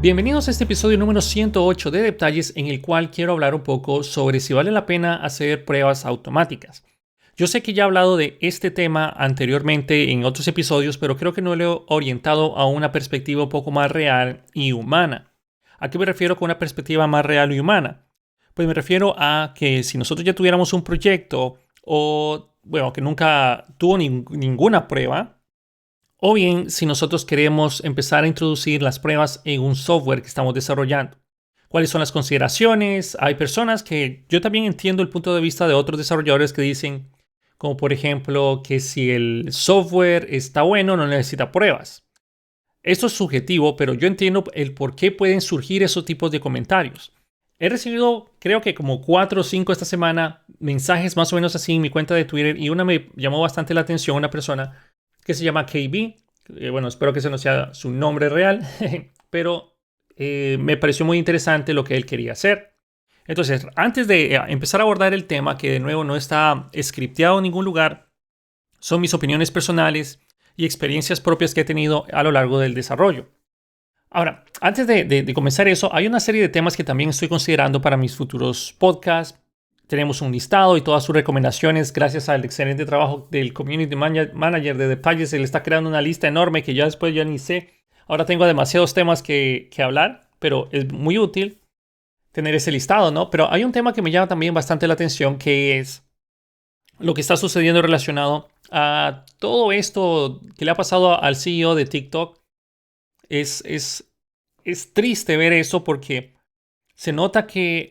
Bienvenidos a este episodio número 108 de Detalles, en el cual quiero hablar un poco sobre si vale la pena hacer pruebas automáticas. Yo sé que ya he hablado de este tema anteriormente en otros episodios, pero creo que no lo he orientado a una perspectiva un poco más real y humana. ¿A qué me refiero con una perspectiva más real y humana? Pues me refiero a que si nosotros ya tuviéramos un proyecto o, bueno, que nunca tuvo ninguna prueba, o bien si nosotros queremos empezar a introducir las pruebas en un software que estamos desarrollando. ¿Cuáles son las consideraciones? Hay personas que yo también entiendo el punto de vista de otros desarrolladores que dicen, como por ejemplo, que si el software está bueno no necesita pruebas. Esto es subjetivo, pero yo entiendo el por qué pueden surgir esos tipos de comentarios. He recibido, creo que como 4 o 5 esta semana, mensajes más o menos así en mi cuenta de Twitter, y una me llamó bastante la atención, una persona que se llama KB. Bueno, espero que ese no sea su nombre real, pero me pareció muy interesante lo que él quería hacer. Entonces, antes de empezar a abordar el tema, que de nuevo no está scripteado en ningún lugar, son mis opiniones personales y experiencias propias que he tenido a lo largo del desarrollo. Ahora, antes de comenzar eso, hay una serie de temas que también estoy considerando para mis futuros podcasts. Tenemos un listado y todas sus recomendaciones, gracias al excelente trabajo del Community Manager de Detalles. Él está creando una lista enorme que ya después ya ni sé. Ahora tengo demasiados temas que hablar, pero es muy útil tener ese listado, ¿no? Pero hay un tema que me llama también bastante la atención, que es lo que está sucediendo relacionado a todo esto que le ha pasado al CEO de TikTok. Es triste ver eso porque se nota que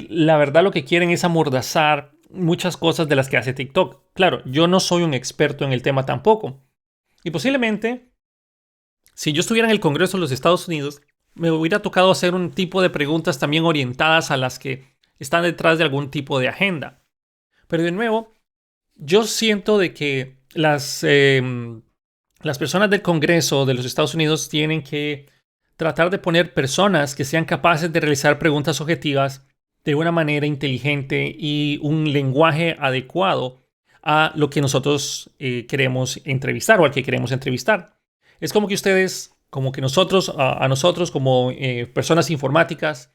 la verdad lo que quieren es amordazar muchas cosas de las que hace TikTok. Claro, yo no soy un experto en el tema tampoco. Y posiblemente, si yo estuviera en el Congreso de los Estados Unidos, me hubiera tocado hacer un tipo de preguntas también orientadas a las que están detrás de algún tipo de agenda. Pero de nuevo, yo siento de que las personas del Congreso de los Estados Unidos tienen que tratar de poner personas que sean capaces de realizar preguntas objetivas de una manera inteligente y un lenguaje adecuado a lo que nosotros queremos entrevistar o al que queremos entrevistar. Es como que ustedes, como que nosotros, a nosotros como personas informáticas,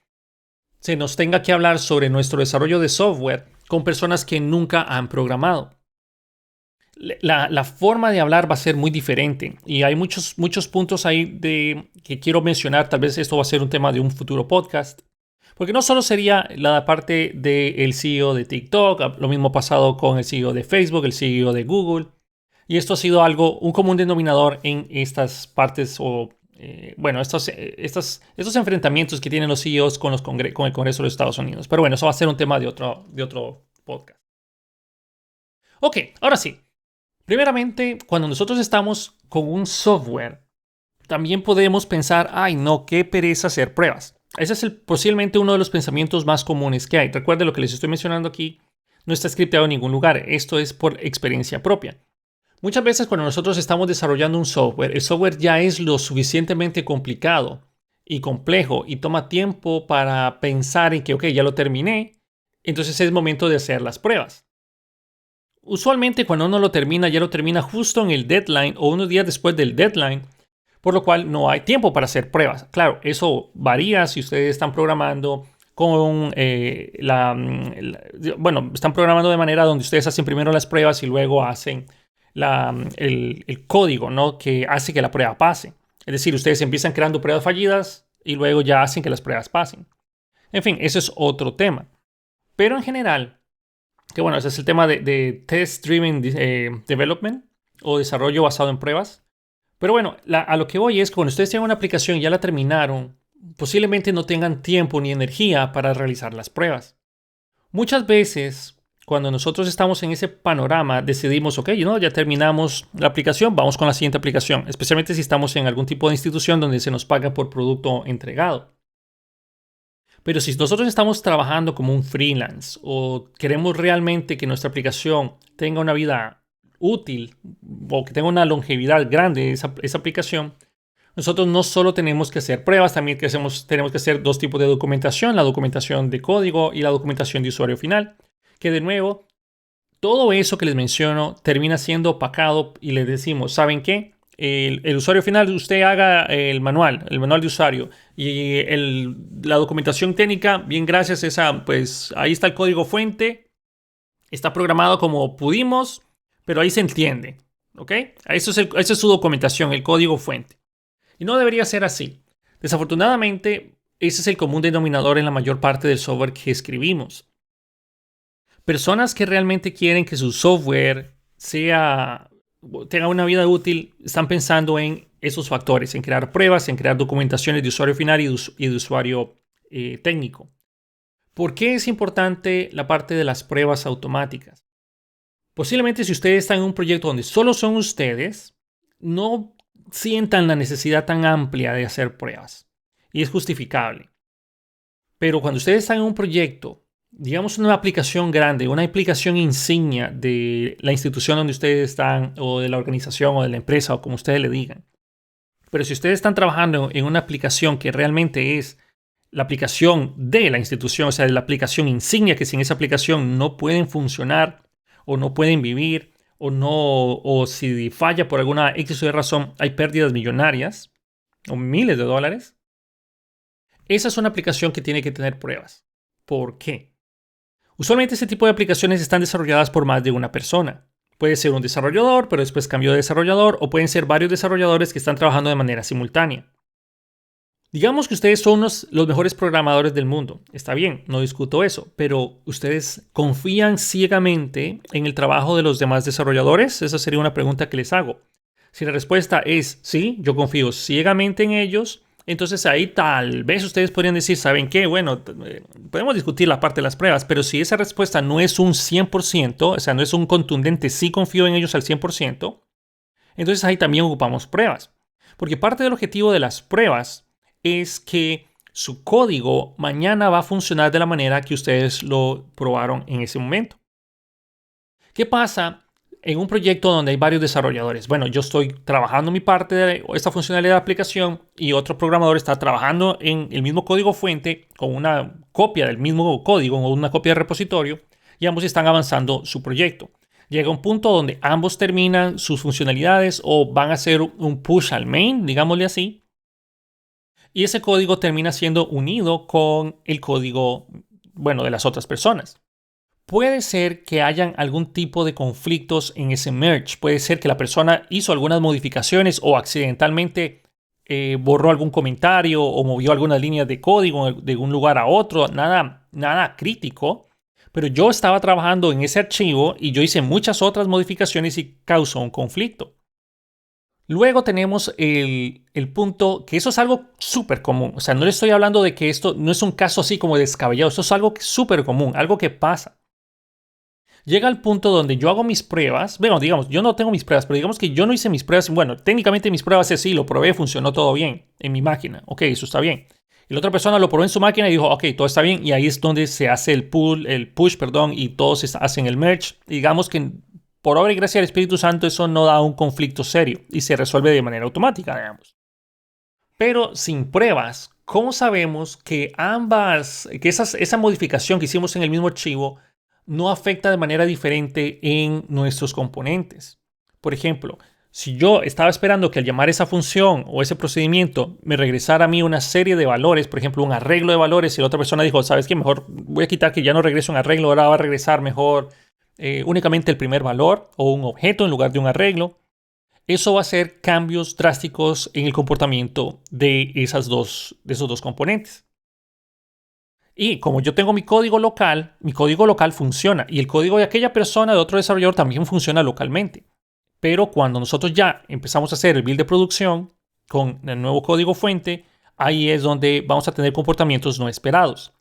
se nos tenga que hablar sobre nuestro desarrollo de software con personas que nunca han programado. La forma de hablar va a ser muy diferente y hay muchos puntos ahí que quiero mencionar. Tal vez esto va a ser un tema de un futuro podcast, porque no solo sería la parte del CEO de TikTok, lo mismo pasado con el CEO de Facebook, el CEO de Google, y esto ha sido un común denominador en estas partes o estos enfrentamientos que tienen los CEOs con el Congreso de los Estados Unidos. Pero bueno, eso va a ser un tema de otro podcast. Ok, ahora sí. Primeramente, cuando nosotros estamos con un software, también podemos pensar, ay no, qué pereza hacer pruebas. Ese es posiblemente uno de los pensamientos más comunes que hay. Recuerden, lo que les estoy mencionando aquí no está scriptado en ningún lugar. Esto es por experiencia propia. Muchas veces cuando nosotros estamos desarrollando un software, el software ya es lo suficientemente complicado y complejo y toma tiempo para pensar en que, ok, ya lo terminé, entonces es momento de hacer las pruebas. Usualmente cuando uno lo termina, ya lo termina justo en el deadline o unos días después del deadline, por lo cual no hay tiempo para hacer pruebas. Claro, eso varía si ustedes están programando con están programando de manera donde ustedes hacen primero las pruebas y luego hacen el código, ¿no?, que hace que la prueba pase. Es decir, ustedes empiezan creando pruebas fallidas y luego ya hacen que las pruebas pasen. En fin, eso es otro tema. Pero en general, que bueno, ese es el tema de Test Driven Development o desarrollo basado en pruebas. Pero bueno, a lo que voy es que cuando ustedes tienen una aplicación y ya la terminaron, posiblemente no tengan tiempo ni energía para realizar las pruebas. Muchas veces, cuando nosotros estamos en ese panorama, decidimos, ok, ya terminamos la aplicación, vamos con la siguiente aplicación, especialmente si estamos en algún tipo de institución donde se nos paga por producto entregado. Pero si nosotros estamos trabajando como un freelance o queremos realmente que nuestra aplicación tenga una vida útil o que tenga una longevidad grande esa aplicación, nosotros no solo tenemos que hacer pruebas, también tenemos que hacer dos tipos de documentación, la documentación de código y la documentación de usuario final, que de nuevo, todo eso que les menciono termina siendo opacado y les decimos, ¿saben qué? el usuario final, usted haga el manual de usuario y la documentación técnica, bien gracias, pues ahí está el código fuente, está programado como pudimos, pero ahí se entiende, ¿ok? Esa es su documentación, el código fuente. Y no debería ser así. Desafortunadamente, ese es el común denominador en la mayor parte del software que escribimos. Personas que realmente quieren que su software tenga una vida útil, están pensando en esos factores, en crear pruebas, en crear documentaciones de usuario final y de usuario técnico. ¿Por qué es importante la parte de las pruebas automáticas? Posiblemente si ustedes están en un proyecto donde solo son ustedes, no sientan la necesidad tan amplia de hacer pruebas. Y es justificable. Pero cuando ustedes están en un proyecto, digamos una aplicación grande, una aplicación insignia de la institución donde ustedes están, o de la organización, o de la empresa, o como ustedes le digan. Pero si ustedes están trabajando en una aplicación que realmente es la aplicación de la institución, o sea, de la aplicación insignia, que sin esa aplicación no pueden funcionar, o no pueden vivir, o si falla por alguna X o Y razón, hay pérdidas millonarias, o miles de dólares. Esa es una aplicación que tiene que tener pruebas. ¿Por qué? Usualmente este tipo de aplicaciones están desarrolladas por más de una persona. Puede ser un desarrollador, pero después cambió de desarrollador, o pueden ser varios desarrolladores que están trabajando de manera simultánea. Digamos que ustedes son los mejores programadores del mundo. Está bien, no discuto eso, pero ¿ustedes confían ciegamente en el trabajo de los demás desarrolladores? Esa sería una pregunta que les hago. Si la respuesta es sí, yo confío ciegamente en ellos, entonces ahí tal vez ustedes podrían decir, ¿saben qué? Bueno, podemos discutir la parte de las pruebas, pero si esa respuesta no es un 100%, o sea, no es un contundente sí confío en ellos al 100%, entonces ahí también ocupamos pruebas. Porque parte del objetivo de las pruebas es que su código mañana va a funcionar de la manera que ustedes lo probaron en ese momento. ¿Qué pasa en un proyecto donde hay varios desarrolladores? Bueno, yo estoy trabajando mi parte de esta funcionalidad de aplicación y otro programador está trabajando en el mismo código fuente con una copia del mismo código o una copia de repositorio y ambos están avanzando su proyecto. Llega un punto donde ambos terminan sus funcionalidades o van a hacer un push al main, digámosle así. Y ese código termina siendo unido con el código, de las otras personas. Puede ser que hayan algún tipo de conflictos en ese merge. Puede ser que la persona hizo algunas modificaciones o accidentalmente borró algún comentario o movió algunas líneas de código de un lugar a otro. Nada crítico. Pero yo estaba trabajando en ese archivo y yo hice muchas otras modificaciones y causó un conflicto. Luego tenemos el punto que eso es algo súper común. O sea, no le estoy hablando de que esto no es un caso así como descabellado. Esto es algo súper común, algo que pasa. Llega el punto donde yo hago mis pruebas. Bueno, digamos, yo no tengo mis pruebas, pero digamos que yo no hice mis pruebas. Bueno, técnicamente mis pruebas es sí, lo probé, funcionó todo bien en mi máquina. Ok, eso está bien. Y la otra persona lo probó en su máquina y dijo, ok, todo está bien. Y ahí es donde se hace el push, y todos hacen el merge. Y digamos que por obra y gracia del Espíritu Santo eso no da un conflicto serio y se resuelve de manera automática, digamos. Pero sin pruebas, ¿cómo sabemos que esa modificación que hicimos en el mismo archivo no afecta de manera diferente en nuestros componentes? Por ejemplo, si yo estaba esperando que al llamar esa función o ese procedimiento me regresara a mí una serie de valores, por ejemplo, un arreglo de valores, y la otra persona dijo, ¿sabes qué? Mejor voy a quitar que ya no regrese un arreglo, ahora va a regresar mejor únicamente el primer valor o un objeto en lugar de un arreglo. Eso va a hacer cambios drásticos en el comportamiento de esos dos componentes. Y como yo tengo mi código local funciona y el código de aquella persona, de otro desarrollador, también funciona localmente. Pero cuando nosotros ya empezamos a hacer el build de producción con el nuevo código fuente, ahí es donde vamos a tener comportamientos no esperados.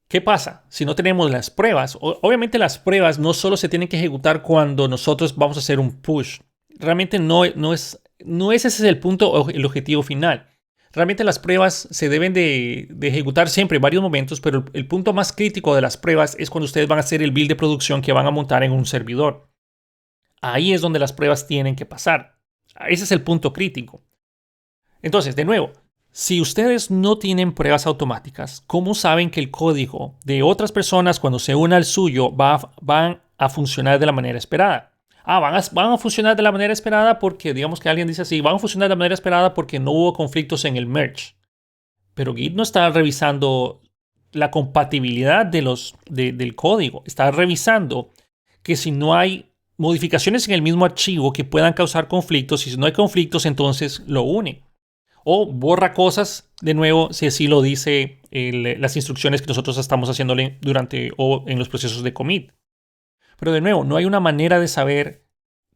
¿Qué pasa? Si no tenemos las pruebas, obviamente las pruebas no solo se tienen que ejecutar cuando nosotros vamos a hacer un push. Realmente no es ese el punto o el objetivo final. Realmente las pruebas se deben de ejecutar siempre en varios momentos, pero el punto más crítico de las pruebas es cuando ustedes van a hacer el build de producción que van a montar en un servidor. Ahí es donde las pruebas tienen que pasar. Ese es el punto crítico. Entonces, de nuevo, si ustedes no tienen pruebas automáticas, ¿cómo saben que el código de otras personas cuando se una al suyo van a funcionar de la manera esperada? van a funcionar de la manera esperada porque, digamos que alguien dice así, van a funcionar de la manera esperada porque no hubo conflictos en el merge. Pero Git no está revisando la compatibilidad del código. Está revisando que si no hay modificaciones en el mismo archivo que puedan causar conflictos, y si no hay conflictos, entonces lo une. O borra cosas de nuevo si así lo dice las instrucciones que nosotros estamos haciéndole durante o en los procesos de commit. Pero de nuevo, no hay una manera de saber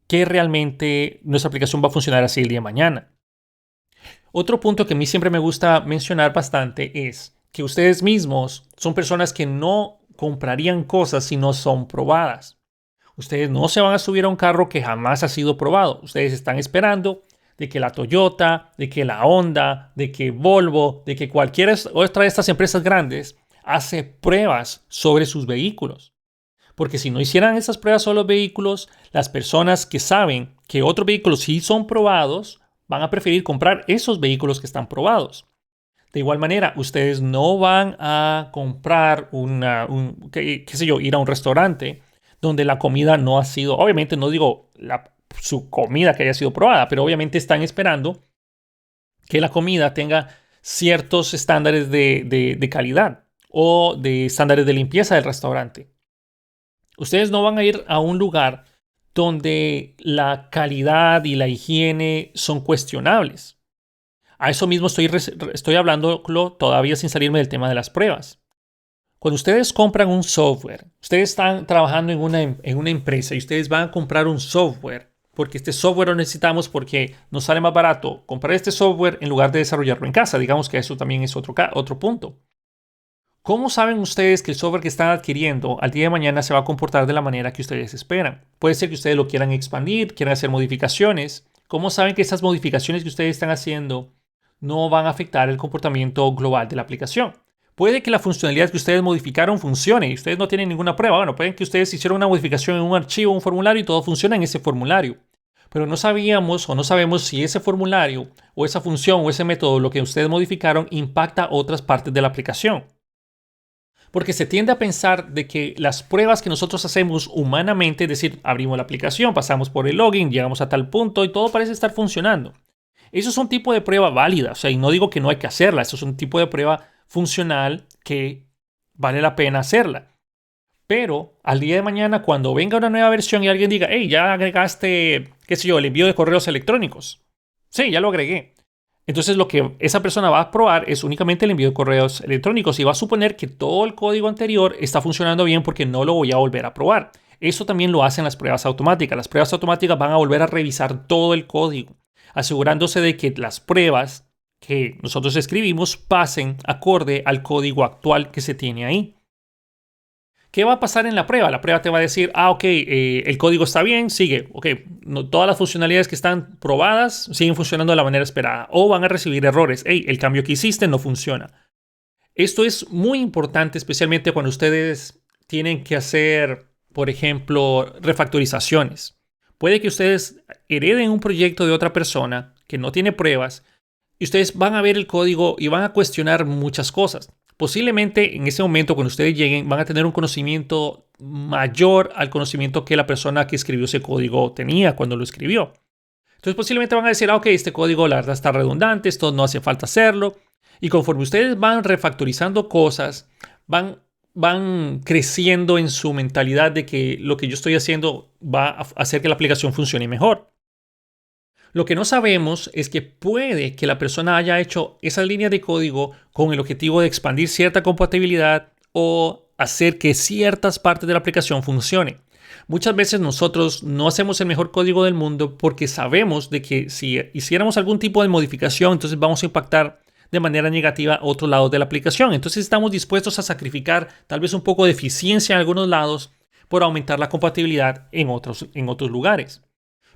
que realmente nuestra aplicación va a funcionar así el día de mañana. Otro punto que a mí siempre me gusta mencionar bastante es que ustedes mismos son personas que no comprarían cosas si no son probadas. Ustedes no se van a subir a un carro que jamás ha sido probado. Ustedes están esperando de que la Toyota, de que la Honda, de que Volvo, de que cualquier otra de estas empresas grandes hace pruebas sobre sus vehículos. Porque si no hicieran esas pruebas sobre los vehículos, las personas que saben que otros vehículos sí son probados van a preferir comprar esos vehículos que están probados. De igual manera, ustedes no van a comprar ir a un restaurante donde la comida no ha sido, obviamente no digo su comida que haya sido probada, pero obviamente están esperando que la comida tenga ciertos estándares de calidad o de estándares de limpieza del restaurante. Ustedes no van a ir a un lugar donde la calidad y la higiene son cuestionables. A eso mismo estoy hablando todavía sin salirme del tema de las pruebas. Cuando ustedes compran un software, ustedes están trabajando en una empresa y ustedes van a comprar un software porque este software lo necesitamos porque nos sale más barato comprar este software en lugar de desarrollarlo en casa. Digamos que eso también es otro punto. ¿Cómo saben ustedes que el software que están adquiriendo al día de mañana se va a comportar de la manera que ustedes esperan? Puede ser que ustedes lo quieran expandir, quieran hacer modificaciones. ¿Cómo saben que esas modificaciones que ustedes están haciendo no van a afectar el comportamiento global de la aplicación? Puede que la funcionalidad que ustedes modificaron funcione y ustedes no tienen ninguna prueba. Bueno, pueden que ustedes hicieron una modificación en un archivo, un formulario y todo funciona en ese formulario. Pero no sabíamos o no sabemos si ese formulario o esa función o ese método, lo que ustedes modificaron, impacta otras partes de la aplicación. Porque se tiende a pensar de que las pruebas que nosotros hacemos humanamente, es decir, abrimos la aplicación, pasamos por el login, llegamos a tal punto y todo parece estar funcionando. Eso es un tipo de prueba válida, o sea, y no digo que no hay que hacerla, eso es un tipo de prueba funcional que vale la pena hacerla. Pero al día de mañana, cuando venga una nueva versión y alguien diga, hey, ya agregaste, qué sé yo, el envío de correos electrónicos. Sí, ya lo agregué. Entonces lo que esa persona va a probar es únicamente el envío de correos electrónicos y va a suponer que todo el código anterior está funcionando bien porque no lo voy a volver a probar. Eso también lo hacen las pruebas automáticas. Las pruebas automáticas van a volver a revisar todo el código, asegurándose de que las pruebas que nosotros escribimos pasen acorde al código actual que se tiene ahí. ¿Qué va a pasar en la prueba? La prueba te va a decir, el código está bien, sigue. Todas las funcionalidades que están probadas siguen funcionando de la manera esperada. O van a recibir errores. El cambio que hiciste no funciona. Esto es muy importante, especialmente cuando ustedes tienen que hacer, por ejemplo, refactorizaciones. Puede que ustedes hereden un proyecto de otra persona que no tiene pruebas y ustedes van a ver el código y van a cuestionar muchas cosas. Posiblemente en ese momento, cuando ustedes lleguen, van a tener un conocimiento mayor al conocimiento que la persona que escribió ese código tenía cuando lo escribió. Entonces posiblemente van a decir, este código la verdad está redundante, esto no hace falta hacerlo. Y conforme ustedes van refactorizando cosas, van creciendo en su mentalidad de que lo que yo estoy haciendo va a hacer que la aplicación funcione mejor. Lo que no sabemos es que puede que la persona haya hecho esa línea de código con el objetivo de expandir cierta compatibilidad o hacer que ciertas partes de la aplicación funcionen. Muchas veces nosotros no hacemos el mejor código del mundo porque sabemos de que si hiciéramos algún tipo de modificación, entonces vamos a impactar de manera negativa a otros lados de la aplicación. Entonces estamos dispuestos a sacrificar tal vez un poco de eficiencia en algunos lados por aumentar la compatibilidad en otros lugares.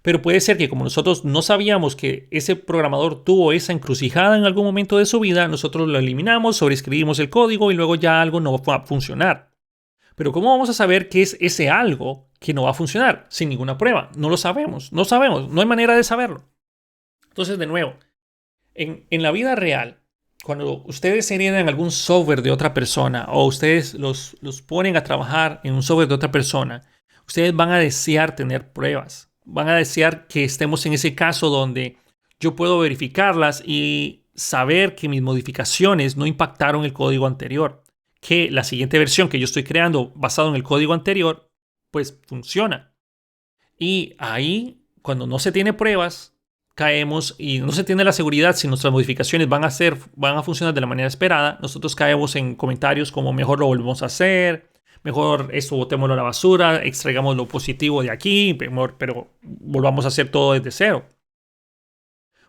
Pero puede ser que como nosotros no sabíamos que ese programador tuvo esa encrucijada en algún momento de su vida, nosotros lo eliminamos, sobreescribimos el código y luego ya algo no va a funcionar. Pero ¿cómo vamos a saber qué es ese algo que no va a funcionar sin ninguna prueba? No lo sabemos, no hay manera de saberlo. Entonces, de nuevo, en la vida real, cuando ustedes heredan algún software de otra persona o ustedes los ponen a trabajar en un software de otra persona, ustedes van a desear tener pruebas. Van a desear que estemos en ese caso donde yo puedo verificarlas y saber que mis modificaciones no impactaron el código anterior. Que la siguiente versión que yo estoy creando basado en el código anterior, pues funciona. Y ahí, cuando no se tiene pruebas, caemos y no se tiene la seguridad si nuestras modificaciones van a funcionar de la manera esperada. Nosotros caemos en comentarios como mejor lo volvemos a hacer, mejor esto botémoslo a la basura, extraigamos lo positivo de aquí, pero volvamos a hacer todo desde cero.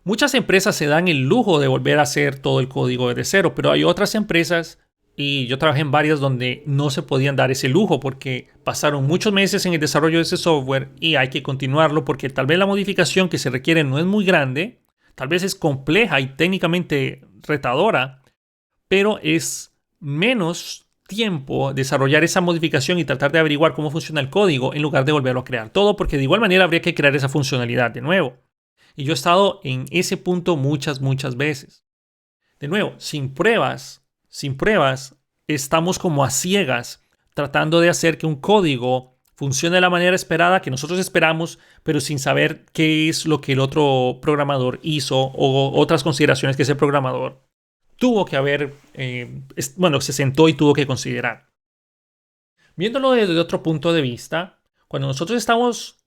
Muchas empresas se dan el lujo de volver a hacer todo el código desde cero, pero hay otras empresas, y yo trabajé en varias donde no se podían dar ese lujo porque pasaron muchos meses en el desarrollo de ese software y hay que continuarlo porque tal vez la modificación que se requiere no es muy grande, tal vez es compleja y técnicamente retadora, pero es menos tiempo desarrollar esa modificación y tratar de averiguar cómo funciona el código en lugar de volverlo a crear todo, porque de igual manera habría que crear esa funcionalidad de nuevo. Y yo he estado en ese punto muchas veces. De nuevo, sin pruebas, estamos como a ciegas tratando de hacer que un código funcione de la manera esperada que nosotros esperamos, pero sin saber qué es lo que el otro programador hizo o otras consideraciones que ese programador tuvo que haber, se sentó y tuvo que considerar. Viéndolo desde otro punto de vista, cuando nosotros estamos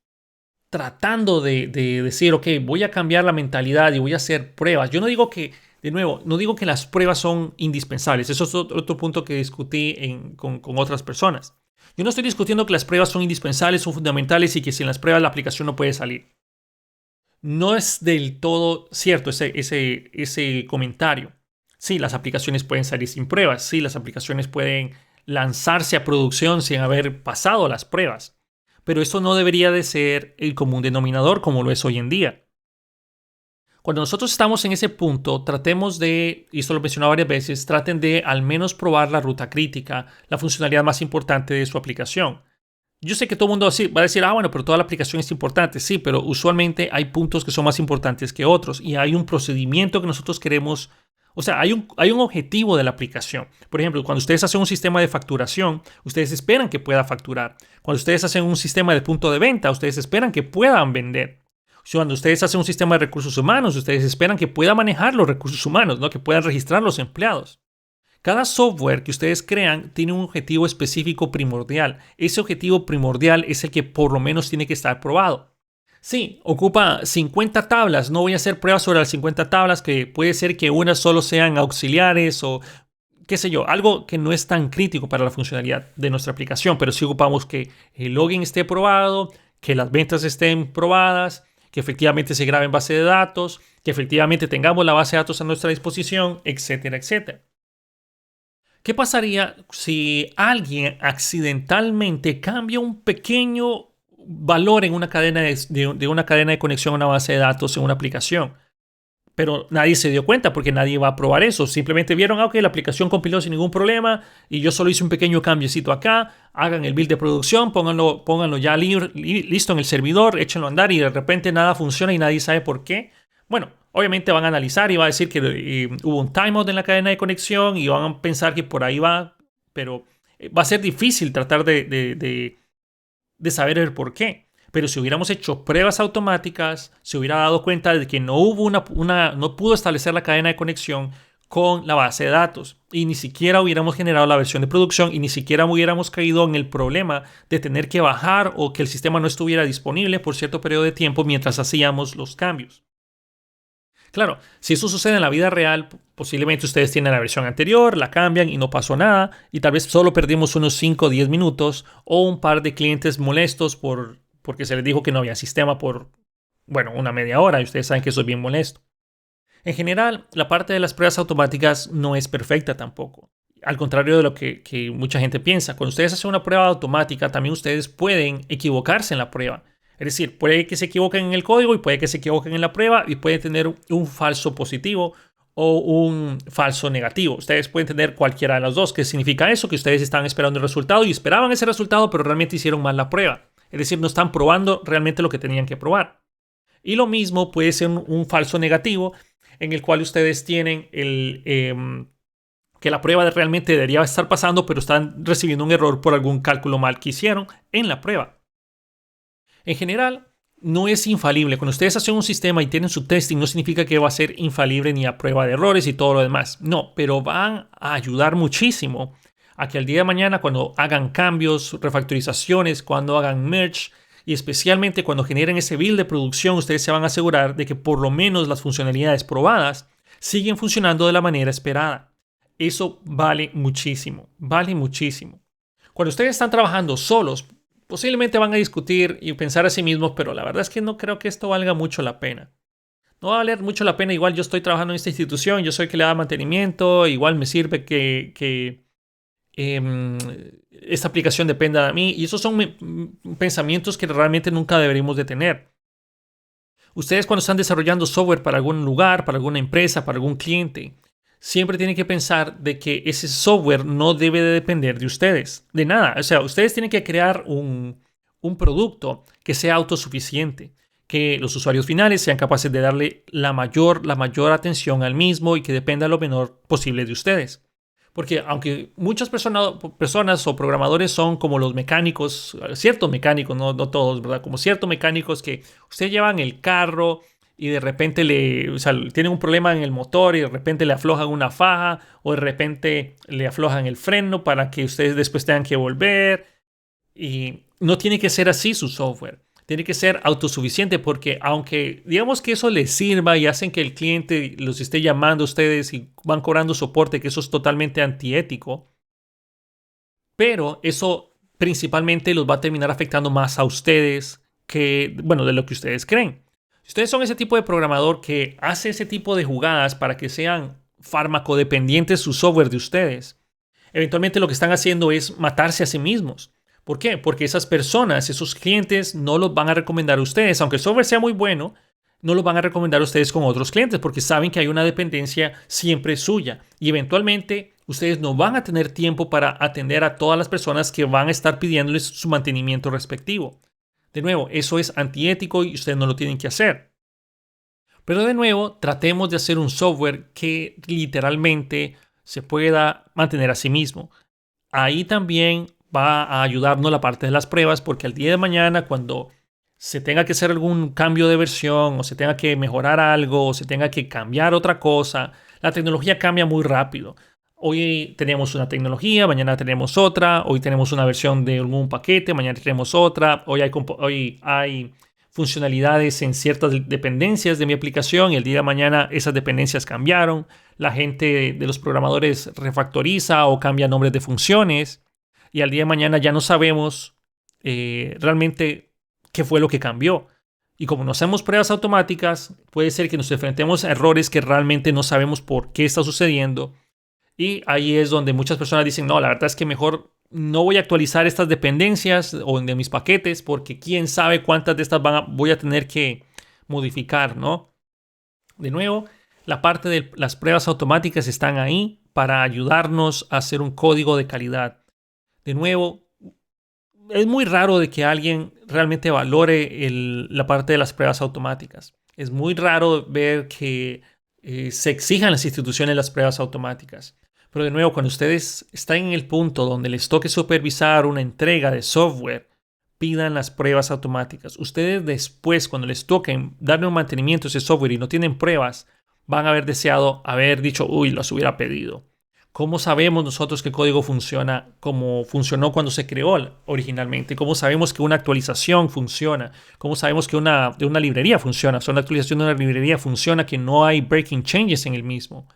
tratando de decir, ok, voy a cambiar la mentalidad y voy a hacer pruebas, yo no digo que de nuevo, no digo que las pruebas son indispensables. Eso es otro punto que discutí con otras personas. Yo no estoy discutiendo que las pruebas son indispensables, son fundamentales y que sin las pruebas la aplicación no puede salir. No es del todo cierto ese comentario. Sí, las aplicaciones pueden salir sin pruebas. Sí, las aplicaciones pueden lanzarse a producción sin haber pasado las pruebas. Pero eso no debería de ser el común denominador como lo es hoy en día. Cuando nosotros estamos en ese punto, tratemos de, y esto lo he mencionado varias veces, traten de al menos probar la ruta crítica, la funcionalidad más importante de su aplicación. Yo sé que todo el mundo va a decir, bueno, pero toda la aplicación es importante. Sí, pero usualmente hay puntos que son más importantes que otros y hay un procedimiento que nosotros queremos, o sea, hay un objetivo de la aplicación. Por ejemplo, cuando ustedes hacen un sistema de facturación, ustedes esperan que pueda facturar. Cuando ustedes hacen un sistema de punto de venta, ustedes esperan que puedan vender. Cuando ustedes hacen un sistema de recursos humanos, ustedes esperan que pueda manejar los recursos humanos, ¿no? Que puedan registrar los empleados. Cada software que ustedes crean tiene un objetivo específico primordial. Ese objetivo primordial es el que por lo menos tiene que estar probado. Sí, ocupa 50 tablas. No voy a hacer pruebas sobre las 50 tablas, que puede ser que unas solo sean auxiliares o qué sé yo, algo que no es tan crítico para la funcionalidad de nuestra aplicación, pero sí ocupamos que el login esté probado, que las ventas estén probadas, que efectivamente se grabe en base de datos, que efectivamente tengamos la base de datos a nuestra disposición, etcétera, etcétera. ¿Qué pasaría si alguien accidentalmente cambia un pequeño valor en una cadena de una cadena de conexión a una base de datos en una aplicación? Pero nadie se dio cuenta porque nadie va a probar eso. Simplemente vieron, ok, la aplicación compiló sin ningún problema y yo solo hice un pequeño cambiecito acá. Hagan el build de producción, pónganlo ya listo en el servidor, échenlo a andar y de repente nada funciona y nadie sabe por qué. Bueno, obviamente van a analizar y va a decir que hubo un timeout en la cadena de conexión y van a pensar que por ahí va, pero va a ser difícil tratar de saber el por qué. Pero si hubiéramos hecho pruebas automáticas, se hubiera dado cuenta de que no hubo no pudo establecer la cadena de conexión con la base de datos y ni siquiera hubiéramos generado la versión de producción y ni siquiera hubiéramos caído en el problema de tener que bajar o que el sistema no estuviera disponible por cierto periodo de tiempo mientras hacíamos los cambios. Claro, si eso sucede en la vida real, posiblemente ustedes tienen la versión anterior, la cambian y no pasó nada y tal vez solo perdimos unos 5 o 10 minutos o un par de clientes molestos porque se les dijo que no había sistema por, una media hora y ustedes saben que eso es bien molesto. En general, la parte de las pruebas automáticas no es perfecta tampoco. Al contrario de lo que mucha gente piensa. Cuando ustedes hacen una prueba automática, también ustedes pueden equivocarse en la prueba. Es decir, puede que se equivoquen en el código y puede que se equivoquen en la prueba y pueden tener un falso positivo o un falso negativo. Ustedes pueden tener cualquiera de las dos. ¿Qué significa eso? Que ustedes estaban esperando el resultado y esperaban ese resultado, pero realmente hicieron mal la prueba. Es decir, no están probando realmente lo que tenían que probar. Y lo mismo puede ser un falso negativo en el cual ustedes tienen que la prueba realmente debería estar pasando, pero están recibiendo un error por algún cálculo mal que hicieron en la prueba. En general, no es infalible. Cuando ustedes hacen un sistema y tienen su testing, no significa que va a ser infalible ni a prueba de errores y todo lo demás. No, pero van a ayudar muchísimo a que al día de mañana, cuando hagan cambios, refactorizaciones, cuando hagan merge y especialmente cuando generen ese build de producción, ustedes se van a asegurar de que por lo menos las funcionalidades probadas siguen funcionando de la manera esperada. Eso vale muchísimo, vale muchísimo. Cuando ustedes están trabajando solos, posiblemente van a discutir y pensar a sí mismos, pero la verdad es que no creo que esto valga mucho la pena. No va a valer mucho la pena, igual yo estoy trabajando en esta institución, yo soy el que le da mantenimiento, igual me sirve que esta aplicación dependa de mí. Y esos son pensamientos que realmente nunca deberíamos de tener. Ustedes cuando están desarrollando software para algún lugar, para alguna empresa, para algún cliente, siempre tienen que pensar de que ese software no debe de depender de ustedes, de nada. O sea, ustedes tienen que crear un producto que sea autosuficiente, que los usuarios finales sean capaces de darle la mayor atención al mismo y que dependa lo menor posible de ustedes. Porque aunque muchas personas o programadores son como los mecánicos, ciertos mecánicos, no todos, ¿verdad? Como ciertos mecánicos que ustedes llevan el carro y de repente tienen un problema en el motor y de repente le aflojan una faja o de repente le aflojan el freno para que ustedes después tengan que volver. Y no tiene que ser así su software. Tiene que ser autosuficiente porque aunque digamos que eso les sirva y hacen que el cliente los esté llamando a ustedes y van cobrando soporte, que eso es totalmente antiético, pero eso principalmente los va a terminar afectando más a ustedes que, bueno, de lo que ustedes creen. Si ustedes son ese tipo de programador que hace ese tipo de jugadas para que sean farmacodependientes su software de ustedes, eventualmente lo que están haciendo es matarse a sí mismos. ¿Por qué? Porque esas personas, esos clientes, no los van a recomendar a ustedes. Aunque el software sea muy bueno, no los van a recomendar a ustedes con otros clientes porque saben que hay una dependencia siempre suya. Y eventualmente ustedes no van a tener tiempo para atender a todas las personas que van a estar pidiéndoles su mantenimiento respectivo. De nuevo, eso es antiético y ustedes no lo tienen que hacer. Pero de nuevo, tratemos de hacer un software que literalmente se pueda mantener a sí mismo. Ahí también va a ayudarnos la parte de las pruebas porque al día de mañana cuando se tenga que hacer algún cambio de versión o se tenga que mejorar algo o se tenga que cambiar otra cosa, la tecnología cambia muy rápido. Hoy tenemos una tecnología, mañana tenemos otra, hoy tenemos una versión de algún paquete, mañana tenemos otra, hoy hay funcionalidades en ciertas dependencias de mi aplicación y el día de mañana esas dependencias cambiaron. La gente de los programadores refactoriza o cambia nombres de funciones. Y al día de mañana ya no sabemos realmente qué fue lo que cambió. Y como no hacemos pruebas automáticas, puede ser que nos enfrentemos a errores que realmente no sabemos por qué está sucediendo. Y ahí es donde muchas personas dicen, no, la verdad es que mejor no voy a actualizar estas dependencias o de mis paquetes porque quién sabe cuántas de estas voy a tener que modificar, ¿no? De nuevo, la parte de las pruebas automáticas están ahí para ayudarnos a hacer un código de calidad. De nuevo, es muy raro de que alguien realmente valore la parte de las pruebas automáticas. Es muy raro ver que se exijan las instituciones las pruebas automáticas. Pero de nuevo, cuando ustedes están en el punto donde les toque supervisar una entrega de software, pidan las pruebas automáticas. Ustedes después, cuando les toquen darle un mantenimiento a ese software y no tienen pruebas, van a haber deseado haber dicho, uy, los hubiera pedido. ¿Cómo sabemos nosotros que el código funciona como funcionó cuando se creó originalmente? ¿Cómo sabemos que una actualización funciona? ¿Cómo sabemos que de una librería funciona? O sea, una actualización de una librería funciona, que no hay breaking changes en el mismo.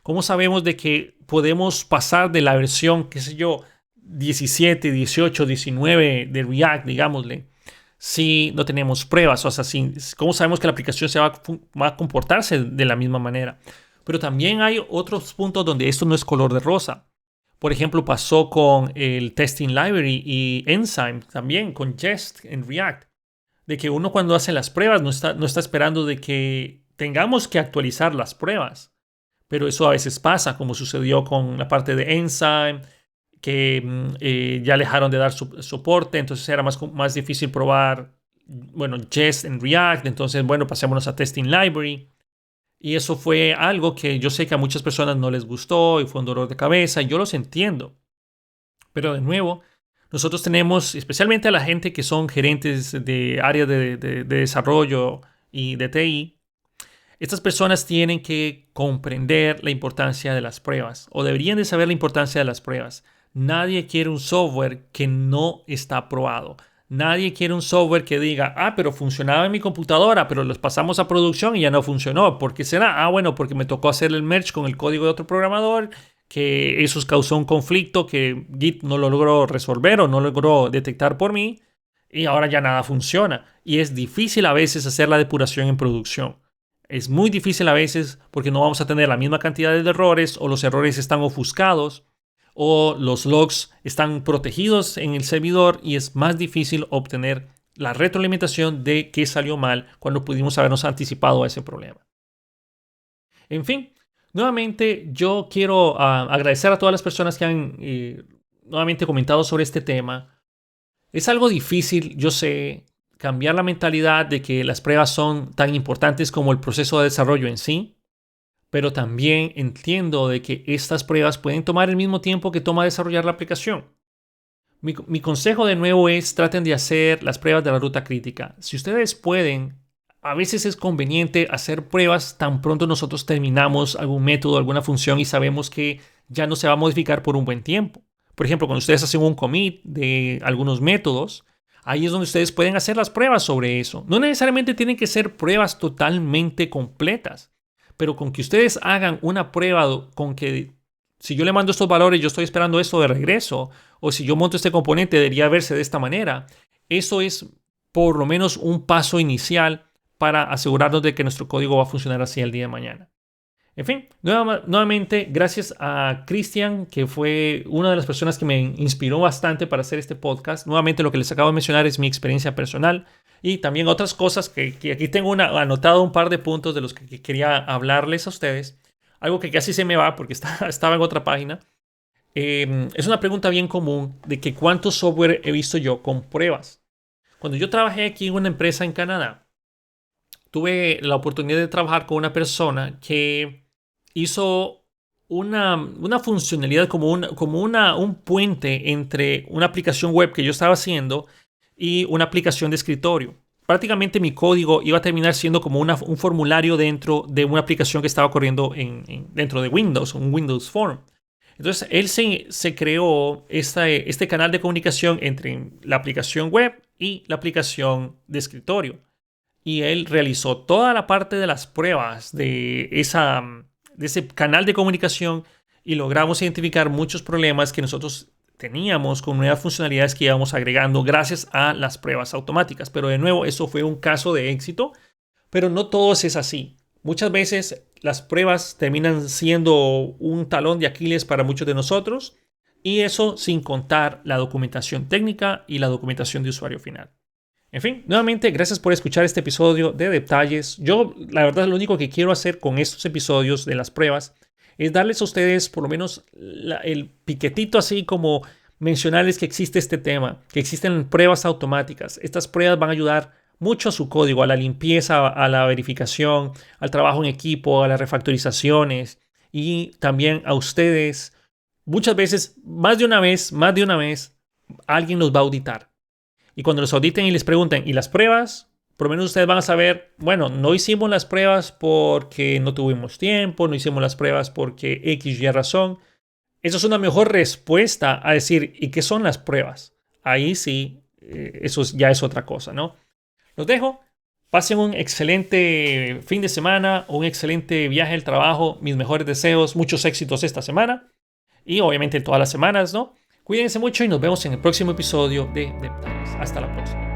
¿Cómo sabemos de que podemos pasar de la versión, qué sé yo, 17, 18, 19 de React, digámosle, si no tenemos pruebas? O sea, ¿cómo sabemos que la aplicación va a comportarse de la misma manera? Pero también hay otros puntos donde esto no es color de rosa. Por ejemplo, pasó con el Testing Library y Enzyme, también con Jest en React. De que uno cuando hace las pruebas no está esperando de que tengamos que actualizar las pruebas. Pero eso a veces pasa, como sucedió con la parte de Enzyme, que ya dejaron de dar soporte, entonces era más difícil probar, bueno, Jest en React. Entonces, bueno, pasémonos a Testing Library. Y eso fue algo que yo sé que a muchas personas no les gustó y fue un dolor de cabeza y yo los entiendo. Pero de nuevo, nosotros tenemos, especialmente a la gente que son gerentes de áreas de desarrollo y de TI, estas personas tienen que comprender la importancia de las pruebas, o deberían de saber la importancia de las pruebas. Nadie quiere un software que no está probado. Nadie quiere un software que diga, pero funcionaba en mi computadora, pero los pasamos a producción y ya no funcionó. ¿Por qué será? Bueno, porque me tocó hacer el merge con el código de otro programador, que eso causó un conflicto que Git no lo logró resolver o no logró detectar por mí, y ahora ya nada funciona. Y es difícil a veces hacer la depuración en producción. Es muy difícil a veces porque no vamos a tener la misma cantidad de errores, o los errores están ofuscados, o los logs están protegidos en el servidor, y es más difícil obtener la retroalimentación de qué salió mal cuando pudimos habernos anticipado a ese problema. En fin, nuevamente yo quiero agradecer a todas las personas que han nuevamente comentado sobre este tema. Es algo difícil, yo sé, cambiar la mentalidad de que las pruebas son tan importantes como el proceso de desarrollo en sí, pero también entiendo de que estas pruebas pueden tomar el mismo tiempo que toma desarrollar la aplicación. Mi consejo de nuevo es traten de hacer las pruebas de la ruta crítica. Si ustedes pueden, a veces es conveniente hacer pruebas tan pronto nosotros terminamos algún método, alguna función y sabemos que ya no se va a modificar por un buen tiempo. Por ejemplo, cuando ustedes hacen un commit de algunos métodos, ahí es donde ustedes pueden hacer las pruebas sobre eso. No necesariamente tienen que ser pruebas totalmente completas, pero con que ustedes hagan una prueba con que si yo le mando estos valores, yo estoy esperando esto de regreso, o si yo monto este componente, debería verse de esta manera. Eso es por lo menos un paso inicial para asegurarnos de que nuestro código va a funcionar así el día de mañana. En fin, nuevamente, gracias a Cristian, que fue una de las personas que me inspiró bastante para hacer este podcast. Nuevamente, lo que les acabo de mencionar es mi experiencia personal y también otras cosas que aquí tengo anotado un par de puntos de los que quería hablarles a ustedes. Algo que casi se me va porque estaba en otra página. Es una pregunta bien común de que cuánto software he visto yo con pruebas. Cuando yo trabajé aquí en una empresa en Canadá, tuve la oportunidad de trabajar con una persona que hizo una funcionalidad como un puente entre una aplicación web que yo estaba haciendo y una aplicación de escritorio. Prácticamente mi código iba a terminar siendo como un formulario dentro de una aplicación que estaba corriendo dentro de Windows, un Windows Form. Entonces él se creó este canal de comunicación entre la aplicación web y la aplicación de escritorio. Y él realizó toda la parte de las pruebas de ese canal de comunicación y logramos identificar muchos problemas que nosotros teníamos con nuevas funcionalidades que íbamos agregando gracias a las pruebas automáticas. Pero de nuevo, eso fue un caso de éxito, pero no todo es así. Muchas veces las pruebas terminan siendo un talón de Aquiles para muchos de nosotros, y eso sin contar la documentación técnica y la documentación de usuario final. En fin, nuevamente, gracias por escuchar este episodio de Detalles. Yo, la verdad, lo único que quiero hacer con estos episodios de las pruebas es darles a ustedes por lo menos el piquetito, así como mencionarles que existe este tema, que existen pruebas automáticas. Estas pruebas van a ayudar mucho a su código, a la limpieza, a la verificación, al trabajo en equipo, a las refactorizaciones, y también a ustedes. Muchas veces, más de una vez, alguien los va a auditar. Y cuando los auditen y les pregunten, ¿y las pruebas? Por lo menos ustedes van a saber, bueno, no hicimos las pruebas porque no tuvimos tiempo, no hicimos las pruebas porque X y razón. Eso es una mejor respuesta a decir, ¿y qué son las pruebas? Ahí sí, eso ya es otra cosa, ¿no? Los dejo. Pasen un excelente fin de semana, un excelente viaje al trabajo. Mis mejores deseos, muchos éxitos esta semana. Y obviamente todas las semanas, ¿no? Cuídense mucho y nos vemos en el próximo episodio de Detalles. Hasta la próxima.